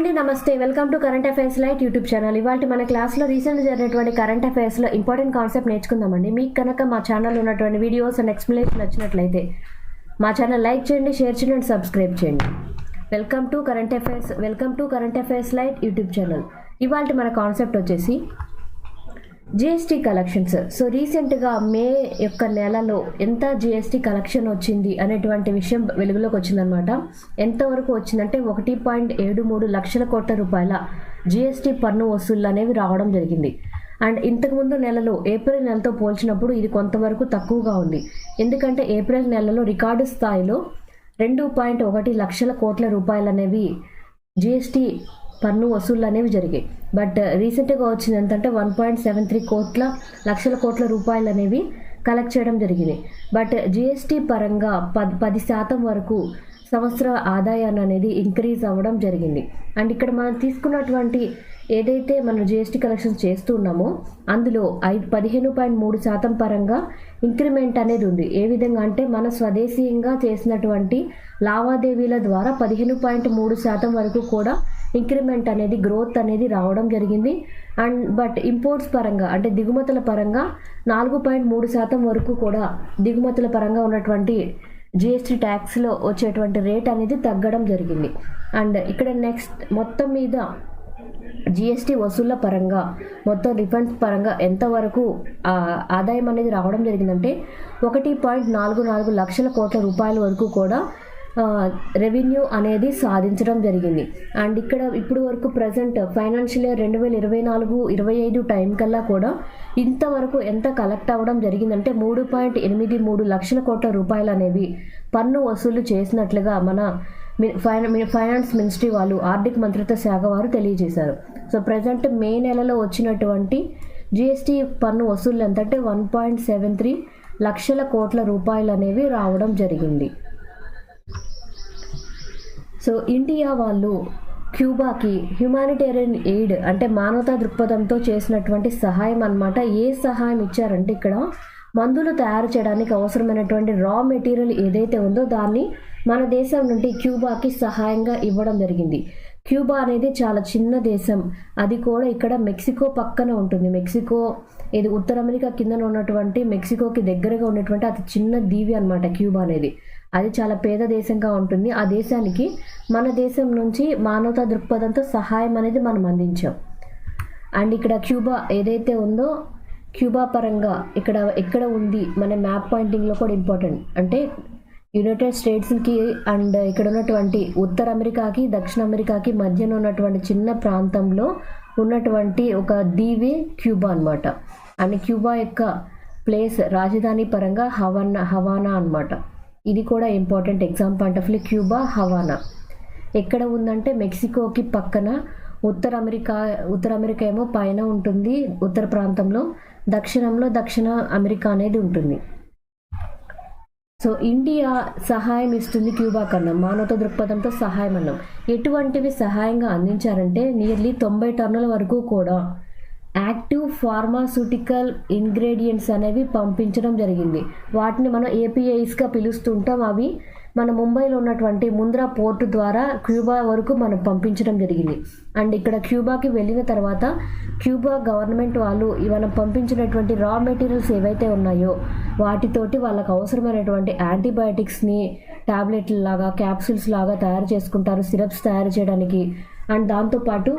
అండి, నమస్తే. Welcome to current affairs light YouTube channel. ఇవాళ మన క్లాస్లో రీసెంట్గా జరిగినటువంటి కరెంట్ అఫైర్స్లో ఇంపార్టెంట్ కాన్సెప్ట్ నేర్చుకుందామండి. మీకు కనుక మా ఛానల్ ఉన్నటువంటి వీడియోస్ అండ్ ఎక్స్ప్లెనేషన్ నచ్చినట్లయితే మా ఛానల్ లైక్ చేయండి, షేర్ చేయండి అండ్ సబ్స్క్రైబ్ చేయండి. Welcome to current affairs light YouTube channel. ఇవాళ మన కాన్సెప్ట్ వచ్చేసి జిఎస్టీ కలెక్షన్స్. సో రీసెంట్గా మే యొక్క నెలలో ఎంత జిఎస్టీ కలెక్షన్ వచ్చింది అనేటువంటి విషయం వెలుగులోకి వచ్చిందనమాట. ఎంతవరకు వచ్చిందంటే 1.73 లక్షల కోట్ల రూపాయల జిఎస్టీ పన్ను వసూళ్లు అనేవి రావడం జరిగింది. అండ్ ఇంతకుముందు నెలలో ఏప్రిల్ నెలతో పోల్చినప్పుడు ఇది కొంతవరకు తక్కువగా ఉంది. ఎందుకంటే ఏప్రిల్ నెలలో రికార్డు స్థాయిలో 2.1 లక్షల కోట్ల రూపాయలు అనేవి జిఎస్టీ పన్ను వసూళ్లు అనేవి జరిగాయి. బట్ రీసెంట్గా వచ్చింది ఎంతంటే 1.73 లక్షల కోట్ల రూపాయలు అనేవి కలెక్ట్ చేయడం జరిగింది. బట్ జిఎస్టీ పరంగా 10% వరకు సంవత్సర ఆదాయాన్ని అనేది ఇంక్రీజ్ అవ్వడం జరిగింది. అండ్ ఇక్కడ మనం తీసుకున్నటువంటి ఏదైతే మనం జిఎస్టీ కలెక్షన్ చేస్తూ ఉన్నామో అందులో 15.3% పరంగా ఇంక్రిమెంట్ అనేది ఉంది. ఏ విధంగా అంటే మన స్వదేశీయంగా చేసినటువంటి లావాదేవీల ద్వారా 15.3% వరకు కూడా ఇంక్రిమెంట్ అనేది గ్రోత్ అనేది రావడం జరిగింది. అండ్ బట్ ఇంపోర్ట్స్ పరంగా అంటే దిగుమతుల పరంగా 4.3% వరకు కూడా దిగుమతుల పరంగా ఉన్నటువంటి జిఎస్టీ ట్యాక్స్లో వచ్చేటువంటి రేట్ అనేది తగ్గడం జరిగింది. అండ్ ఇక్కడ నెక్స్ట్ మొత్తం మీద జిఎస్టీ వసూళ్ల పరంగా మొత్తం రిఫండ్స్ పరంగా ఎంతవరకు ఆదాయం అనేది రావడం జరిగిందంటే 1.44 లక్షల కోట్ల రూపాయల వరకు కూడా రెవెన్యూ అనేది సాధించడం జరిగింది. అండ్ ఇక్కడ ఇప్పుడు వరకు ప్రజెంట్ ఫైనాన్షియల్ ఇయర్ 2024-25 టైం కల్లా కూడా ఇంతవరకు ఎంత కలెక్ట్ అవ్వడం జరిగిందంటే 3.83 లక్షల కోట్ల రూపాయలు అనేవి పన్ను వసూలు చేసినట్లుగా మన ఫైనాన్స్ మినిస్ట్రీ వాళ్ళు, ఆర్థిక మంత్రిత్వ శాఖ వారు తెలియజేశారు. సో ప్రజెంట్ మే నెలలో వచ్చినటువంటి జిఎస్టీ పన్ను వసూలు ఎంతంటే 1.73 లక్షల కోట్ల రూపాయలు అనేవి రావడం జరిగింది. సో ఇండియా వాళ్ళు క్యూబాకి హ్యుమానిటేరియన్ ఎయిడ్ అంటే మానవతా దృక్పథంతో చేసినటువంటి సహాయం అన్నమాట. ఏ సహాయం ఇచ్చారంటే ఇక్కడ మందులు తయారు చేయడానికి అవసరమైనటువంటి రా మెటీరియల్ ఏదైతే ఉందో దాన్ని మన దేశం నుండి క్యూబాకి సహాయంగా ఇవ్వడం జరిగింది. క్యూబా అనేది చాలా చిన్న దేశం, అది కూడా ఇక్కడ మెక్సికో పక్కన ఉంటుంది. మెక్సికో ఇది ఉత్తర అమెరికా కింద ఉన్నటువంటి మెక్సికోకి దగ్గరగా ఉన్నటువంటి అతి చిన్న దీవి అన్నమాట క్యూబా అనేది. అది చాలా పేద దేశంగా ఉంటుంది. ఆ దేశానికి మన దేశం నుంచి మానవతా దృక్పథంతో సహాయం అనేది మనం అందించాం. అండ్ ఇక్కడ క్యూబా ఏదైతే ఉందో క్యూబా పరంగా ఇక్కడ ఎక్కడ ఉంది మన మ్యాప్ పాయింటింగ్లో కూడా ఇంపార్టెంట్. అంటే యునైటెడ్ స్టేట్స్కి అండ్ ఇక్కడ ఉన్నటువంటి ఉత్తర అమెరికాకి దక్షిణ అమెరికాకి మధ్యన ఉన్నటువంటి చిన్న ప్రాంతంలో ఉన్నటువంటి ఒక దీవి క్యూబా అన్నమాట. అండ్ క్యూబా యొక్క ప్లేస్ రాజధాని పరంగా హవానా అన్నమాట. ఇది కూడా important exam point of view. Cuba Havana ఎక్కడ ఉందంటే మెక్సికోకి పక్కన. ఉత్తర అమెరికా ఏమో పైన ఉంటుంది ఉత్తర ప్రాంతంలో, దక్షిణంలో దక్షిణ అమెరికా అనేది ఉంటుంది. సో ఇండియా సహాయం ఇస్తుంది క్యూబా కన్నా, మానవతా దృక్పథంతో సహాయం అన్నాం. ఎటువంటివి సహాయంగా అందించారంటే నియర్లీ 90 టన్నుల వరకు కూడా యాక్టివ్ ఫార్మాస్యూటికల్ ఇంగ్రీడియంట్స్ అనేవి పంపించడం జరిగింది. వాటిని మనం ఏపీఐస్గా పిలుస్తుంటాం. అవి మన ముంబైలో ఉన్నటువంటి ముంద్రా పోర్టు ద్వారా క్యూబా వరకు మనం పంపించడం జరిగింది. అండ్ ఇక్కడ క్యూబాకి వెళ్ళిన తర్వాత క్యూబా గవర్నమెంట్ వాళ్ళు మనం పంపించినటువంటి రా మెటీరియల్స్ ఏవైతే ఉన్నాయో వాటితోటి వాళ్ళకు అవసరమైనటువంటి యాంటీబయాటిక్స్ని టాబ్లెట్ల లాగా క్యాప్సూల్స్ లాగా తయారు చేసుకుంటారు, సిరప్స్ తయారు చేయడానికి. అండ్ దాంతోపాటు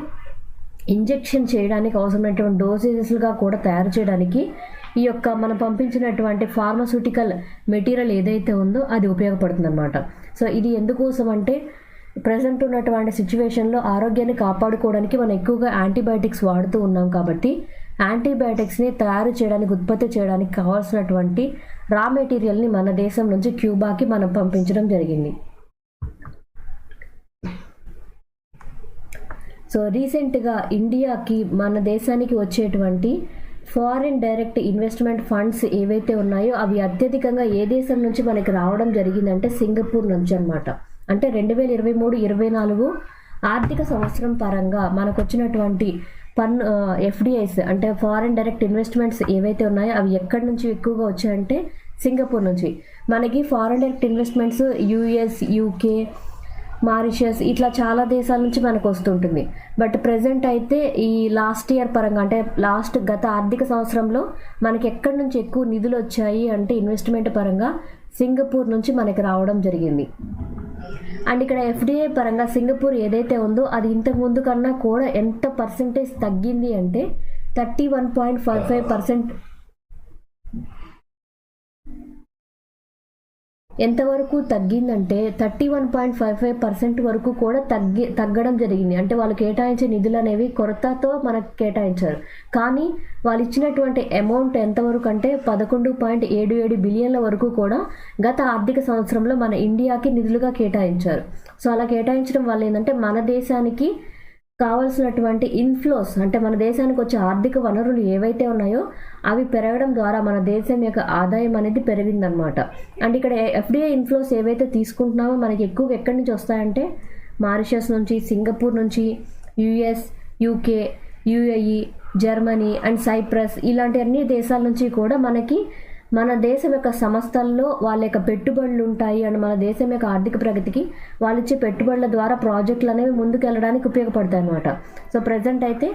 ఇంజెక్షన్ చేయడానికి అవసరమైనటువంటి డోసేజెస్గా కూడా తయారు చేయడానికి ఈ యొక్క మనం పంపించినటువంటి ఫార్మాస్యూటికల్ మెటీరియల్ ఏదైతే ఉందో అది ఉపయోగపడుతుంది అన్నమాట. సో ఇది ఎందుకోసం అంటే ప్రజెంట్ ఉన్నటువంటి సిచ్యువేషన్లో ఆరోగ్యాన్ని కాపాడుకోవడానికి మనం ఎక్కువగా యాంటీబయాటిక్స్ వాడుతూ ఉన్నాం. కాబట్టి యాంటీబయాటిక్స్ని తయారు చేయడానికి, ఉత్పత్తి చేయడానికి కావాల్సినటువంటి రా మెటీరియల్ని మన దేశం నుంచి క్యూబాకి మనం పంపించడం జరిగింది. సో రీసెంట్గా ఇండియాకి మన దేశానికి వచ్చేటువంటి ఫారిన్ డైరెక్ట్ ఇన్వెస్ట్మెంట్ ఫండ్స్ ఏవైతే ఉన్నాయో అవి అత్యధికంగా ఏ దేశం నుంచి మనకి రావడం జరిగిందంటే సింగపూర్ నుంచి అన్నమాట. అంటే 2023-24 ఆర్థిక సంవత్సరం పరంగా మనకు వచ్చినటువంటి ఎఫ్డిఐస్ అంటే ఫారిన్ డైరెక్ట్ ఇన్వెస్ట్మెంట్స్ ఏవైతే ఉన్నాయో అవి ఎక్కడి నుంచి ఎక్కువగా వచ్చాయంటే సింగపూర్ నుంచి. మనకి foreign direct investments US, UK, Mauritius ఇట్లా చాలా దేశాల నుంచి మనకు వస్తుంటుంది. బట్ ప్రెసెంట్ అయితే ఈ లాస్ట్ ఇయర్ పరంగా అంటే గత ఆర్థిక సంవత్సరంలో మనకి ఎక్కడి నుంచి ఎక్కువ నిధులు వచ్చాయి అంటే ఇన్వెస్ట్మెంట్ పరంగా సింగపూర్ నుంచి మనకి రావడం జరిగింది. అండ్ ఇక్కడ ఎఫ్డిఐ పరంగా సింగపూర్ ఏదైతే ఉందో అది ఇంతకు ముందు కన్నా కూడా ఎంత పర్సెంటేజ్ తగ్గింది అంటే 31.55%. ఎంతవరకు తగ్గిందంటే 31.55% వరకు కూడా తగ్గడం జరిగింది. అంటే వాళ్ళు కేటాయించే నిధులు అనేవి కొరతతో మనకు కేటాయించారు. కానీ వాళ్ళు ఇచ్చినటువంటి అమౌంట్ ఎంతవరకు అంటే 11.77 బిలియన్ల వరకు కూడా గత ఆర్థిక సంవత్సరంలో మన ఇండియాకి నిధులుగా కేటాయించారు. సో అలా కేటాయించడం వల్ల ఏంటంటే మన దేశానికి కావాల్సినటువంటి ఇన్ఫ్లోస్ అంటే మన దేశానికి వచ్చే ఆర్థిక వనరులు ఏవైతే ఉన్నాయో అవి పెరగడం ద్వారా మన దేశం యొక్క ఆదాయం అనేది పెరిగిందనమాట. అండ్ ఇక్కడ ఎఫ్డిఐ ఇన్ఫ్లోస్ ఏవైతే తీసుకుంటున్నామో మనకి ఎక్కువగా ఎక్కడి నుంచి వస్తాయంటే మారిషస్ నుంచి, సింగపూర్ నుంచి, US, UK, UAE, Germany and Cyprus ఇలాంటి అన్ని దేశాల నుంచి కూడా మనకి మన దేశం యొక్క సంస్థల్లో వాళ్ళ యొక్క పెట్టుబడులు ఉంటాయి. అండ్ మన దేశం యొక్క ఆర్థిక ప్రగతికి వాళ్ళు ఇచ్చే పెట్టుబడుల ద్వారా ప్రాజెక్టులు అనేవి ముందుకు వెళ్ళడానికి ఉపయోగపడతాయి అన్నమాట. సో ప్రజెంట్ అయితే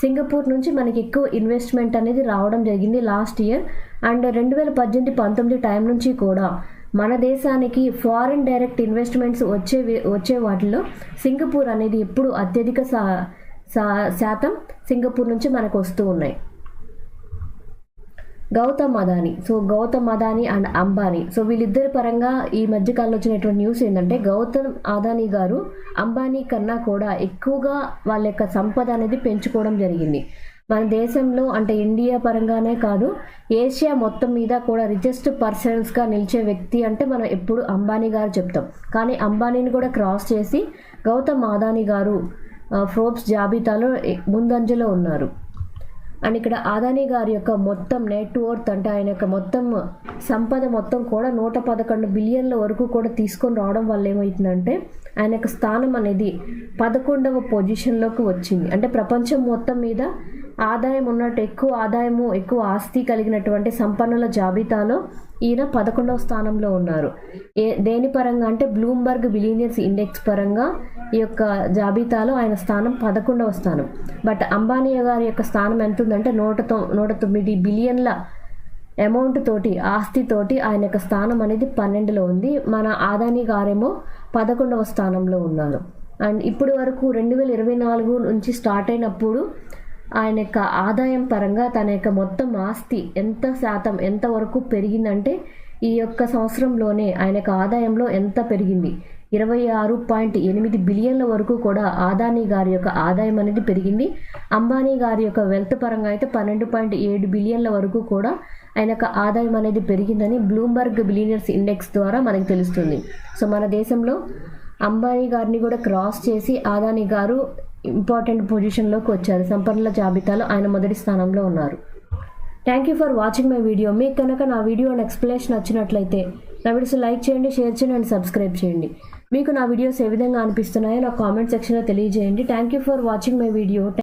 సింగపూర్ నుంచి మనకి ఎక్కువ ఇన్వెస్ట్మెంట్ అనేది రావడం జరిగింది లాస్ట్ ఇయర్. అండ్ 2018-19 టైం నుంచి కూడా మన దేశానికి ఫారిన్ డైరెక్ట్ ఇన్వెస్ట్మెంట్స్ వచ్చే వాటిలో సింగపూర్ అనేది ఎప్పుడు అత్యధిక శాతం సింగపూర్ నుంచి మనకు వస్తూ ఉన్నాయి. గౌతమ్ అదానీ అండ్ అంబానీ. సో వీళ్ళిద్దరి పరంగా ఈ మధ్యకాలంలో వచ్చినటువంటి న్యూస్ ఏంటంటే గౌతమ్ అదానీ గారు అంబానీ కన్నా కూడా ఎక్కువగా వాళ్ళ యొక్క సంపద అనేది పెంచుకోవడం జరిగింది. మన దేశంలో అంటే ఇండియా పరంగానే కాదు ఏషియా మొత్తం మీద కూడా రిచెస్ట్ పర్సన్స్గా నిలిచే వ్యక్తి అంటే మనం ఎప్పుడు అంబానీ గారు చెప్తాం. కానీ అంబానీని కూడా క్రాస్ చేసి గౌతమ్ అదానీ గారు ఫోర్బ్స్ జాబితాలో ముందంజలో ఉన్నారు. అండ్ ఇక్కడ అదానీ గారి యొక్క మొత్తం నెట్వర్త్ అంటే ఆయన యొక్క మొత్తం సంపద మొత్తం కూడా 111 బిలియన్ల వరకు కూడా తీసుకొని రావడం వల్ల ఏమవుతుందంటే ఆయన యొక్క స్థానం అనేది 11వ పొజిషన్లోకి వచ్చింది. అంటే ప్రపంచం మొత్తం మీద ఆదాయం ఉన్నట్టు ఎక్కువ ఆస్తి కలిగినటువంటి సంపన్నుల జాబితాలో ఈయన 11వ స్థానంలో ఉన్నారు. దేని పరంగా అంటే బ్లూంబర్గ్ బిలియనియర్స్ ఇండెక్స్ పరంగా ఈ యొక్క జాబితాలో ఆయన స్థానం 11వ స్థానం. బట్ అంబానీ గారి యొక్క స్థానం ఎంత ఉందంటే 109 బిలియన్ల అమౌంట్ తోటి ఆస్తితోటి ఆయన యొక్క స్థానం అనేది 12లో ఉంది. మన అదానీ గారేమో 11వ స్థానంలో ఉన్నారు. అండ్ ఇప్పటి వరకు 2024 నుంచి స్టార్ట్ అయినప్పుడు ఆయన యొక్క ఆదాయం పరంగా తన యొక్క మొత్తం ఆస్తి ఎంత వరకు పెరిగిందంటే ఈ యొక్క సంవత్సరంలోనే ఆయన యొక్క ఆదాయంలో ఎంత పెరిగింది 26.8 బిలియన్ల వరకు కూడా అదానీ గారి యొక్క ఆదాయం అనేది పెరిగింది. అంబానీ గారి యొక్క వెల్త్ పరంగా అయితే 12.7 బిలియన్ల వరకు కూడా ఆయన యొక్క ఆదాయం అనేది పెరిగిందని బ్లూంబర్గ్ బిలియనియర్స్ ఇండెక్స్ ద్వారా మనకు తెలుస్తుంది. సో మన దేశంలో అంబానీ గారిని కూడా క్రాస్ చేసి అదానీ గారు ఇంపార్టెంట్ పొజిషన్లోకి వచ్చారు. సంపన్నుల జాబితాలో ఆయన మొదటి స్థానంలో ఉన్నారు. Thank you for watching my video. మీకు కనుక నా వీడియో అండ్ ఎక్స్ప్లెనేషన్ నచ్చినట్లయితే నా వీడియోస్ లైక్ చేయండి, షేర్ చేయండి అండ్ సబ్స్క్రైబ్ చేయండి. మీకు నా వీడియోస్ ఏ విధంగా అనిపిస్తున్నాయో నా కామెంట్ సెక్షన్లో తెలియజేయండి. Thank you for watching my video.